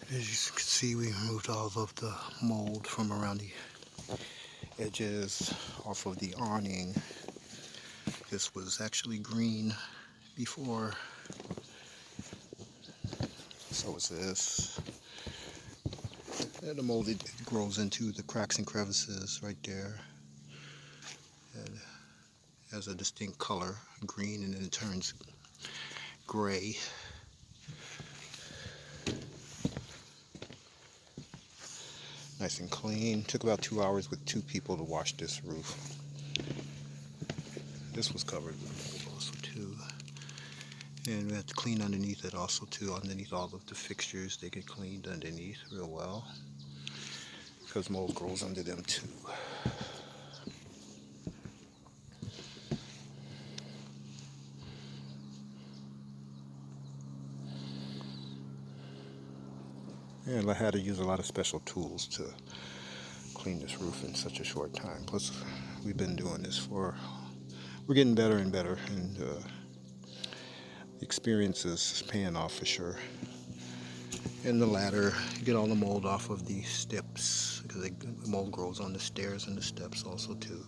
As you can see, we removed all of the mold from around the edges off of the awning. This was actually green before, so is this. And the mold, it grows into the cracks and crevices right there. And has a distinct color, green, and then it turns gray. Nice and clean. Took about 2 hours with 2 people to wash this roof. This was covered with mold also too. And we had to clean underneath it also too. Underneath all of the fixtures, they get cleaned underneath real well, because mold grows under them too. And I had to use a lot of special tools to clean this roof in such a short time. Plus, we've been doing this we're getting better and better, and the experience is paying off for sure. And the ladder, get all the mold off of the steps, because the mold grows on the stairs and the steps also too.